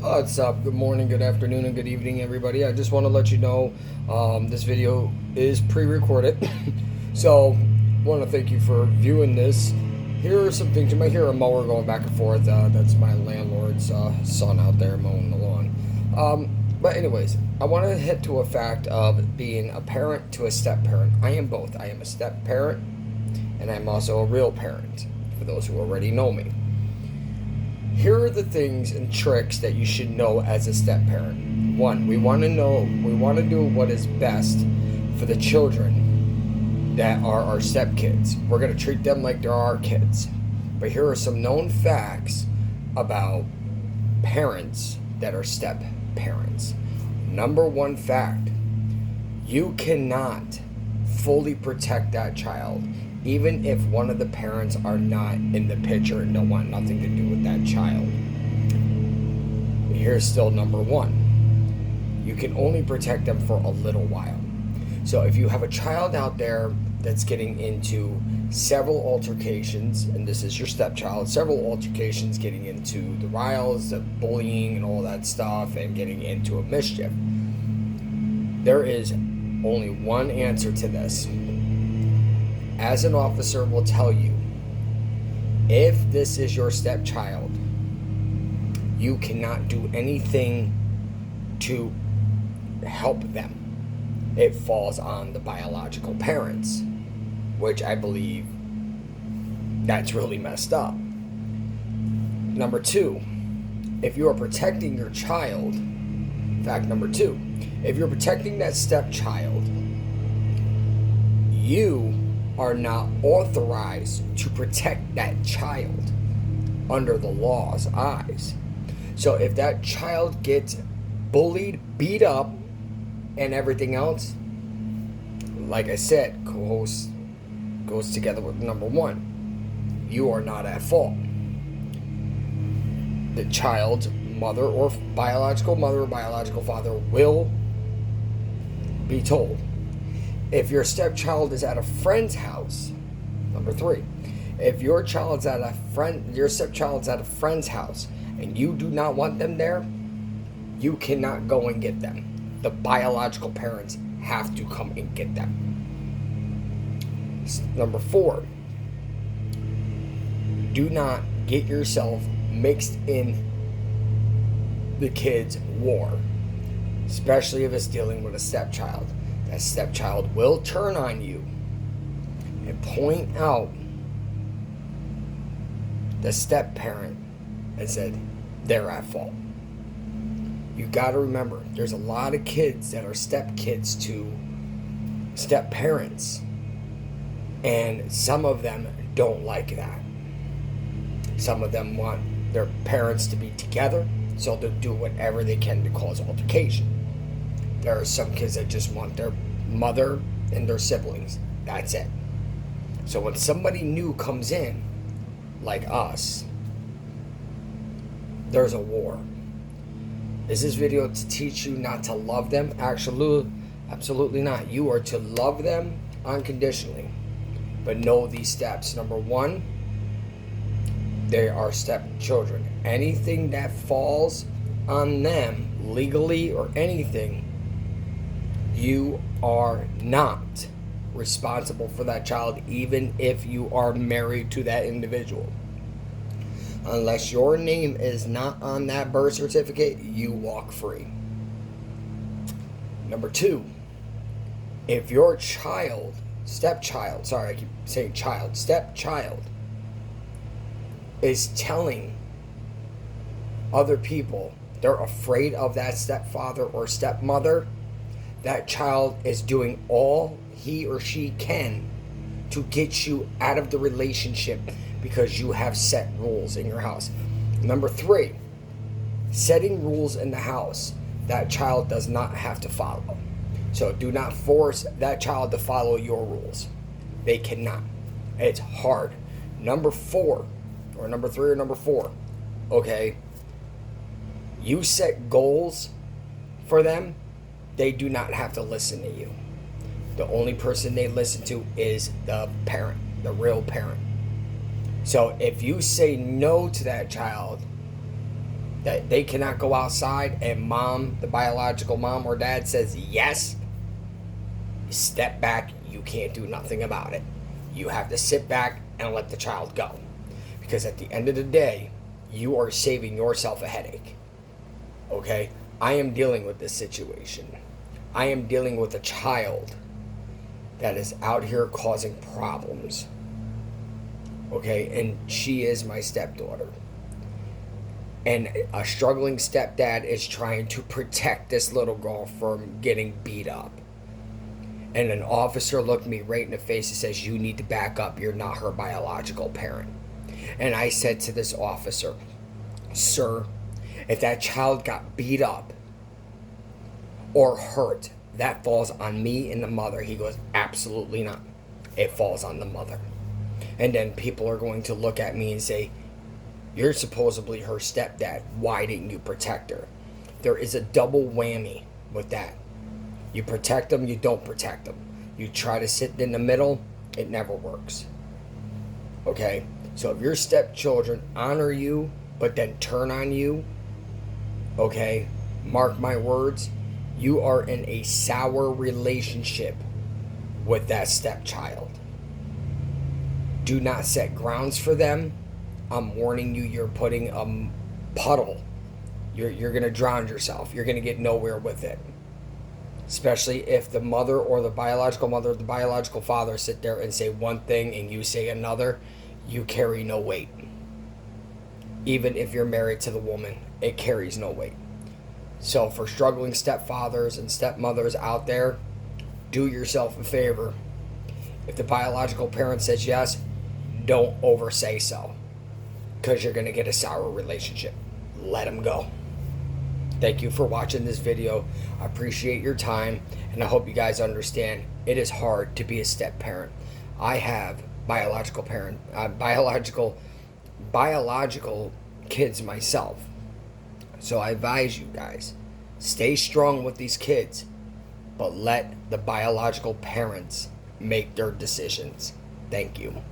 What's up? Good morning, good afternoon, and good evening, everybody. I just want to let you know this video is pre-recorded. So, want to thank you for viewing this. Here are some things. You might hear a mower going back and forth. That's my landlord's son out there mowing the lawn. But anyways, I want to hit to a fact of being a parent to a step-parent. I am both. I am a step-parent, and I'm also a real parent, for those who already know me. Here are the things and tricks that you should know as a step parent. One, we want to do what is best for the children that are our stepkids. We're going to treat them like they're our kids. But here are some known facts about parents that are step parents. Number one fact, you cannot fully protect that child even if one of the parents are not in the picture and don't want nothing to do with that child. Here's still number one. You can only protect them for a little while. So if you have a child out there that's getting into several altercations, and this is your stepchild, several altercations getting into the riles, the bullying and all that stuff, and getting into a mischief, there is only one answer to this. As an officer will tell you, if this is your stepchild, you cannot do anything to help them. It falls on the biological parents, which I believe that's really messed up. Number two, if you are protecting your child, fact number two, if you're protecting that stepchild, you are not authorized to protect that child under the law's eyes. So if that child gets bullied, beat up, and everything else, like I said, goes together with number one. You are not at fault. The child's mother or biological mother or biological father will be told. If your stepchild is at a friend's house, number three, if your stepchild's at a friend's house and you do not want them there, you cannot go and get them. The biological parents have to come and get them. Number four, do not get yourself mixed in the kid's war, especially if it's dealing with a stepchild. That stepchild will turn on you and point out the step parent and said they're at fault. You got to remember, there's a lot of kids that are step kids to step parents, and some of them don't like that. Some of them want their parents to be together, so they'll do whatever they can to cause altercation. There are some kids that just want their mother and their siblings. That's it. So when somebody new comes in, like us, there's a war. Is this video to teach you not to love them? Absolutely not. You are to love them unconditionally. But know these steps. Number one, they are stepchildren. Anything that falls on them, legally or anything, you are not responsible for that child, even if you are married to that individual. Unless your name is not on that birth certificate, you walk free. Number two, if your stepchild is telling other people they're afraid of that stepfather or stepmother, that child is doing all he or she can to get you out of the relationship because you have set rules in your house. Number three, setting rules in the house that child does not have to follow. So do not force that child to follow your rules. They cannot. It's hard. Number four, or number three or number four, okay, you set goals for them. They do not have to listen to you. The only person they listen to is the parent, the real parent. So if you say no to that child, that they cannot go outside and mom, the biological mom or dad, says yes, step back. You can't do nothing about it. You have to sit back and let the child go. Because at the end of the day, you are saving yourself a headache. Okay? I am dealing with this situation. I am dealing with a child that is out here causing problems. Okay? And she is my stepdaughter. And a struggling stepdad is trying to protect this little girl from getting beat up. And an officer looked me right in the face and says, you need to back up. You're not her biological parent. And I said to this officer, sir, if that child got beat up or hurt, that falls on me and the mother. He goes, absolutely not. It falls on the mother. And then people are going to look at me and say, you're supposedly her stepdad. Why didn't you protect her? There is a double whammy with that. You protect them, you don't protect them. You try to sit in the middle, it never works. Okay? So if your stepchildren honor you, but then turn on you, okay, mark my words, you are in a sour relationship with that stepchild. Do not set grounds for them. I'm warning you, you're putting a puddle. You're going to drown yourself. You're going to get nowhere with it. Especially if the mother or the biological mother or the biological father sit there and say one thing and you say another, you carry no weight. Even if you're married to the woman, it carries no weight. So for struggling stepfathers and stepmothers out there, do yourself a favor. If the biological parent says yes, don't oversay so. Because you're going to get a sour relationship. Let them go. Thank you for watching this video. I appreciate your time, and I hope you guys understand it is hard to be a step parent. I have biological kids myself. So I advise you guys, stay strong with these kids, but let the biological parents make their decisions. Thank you.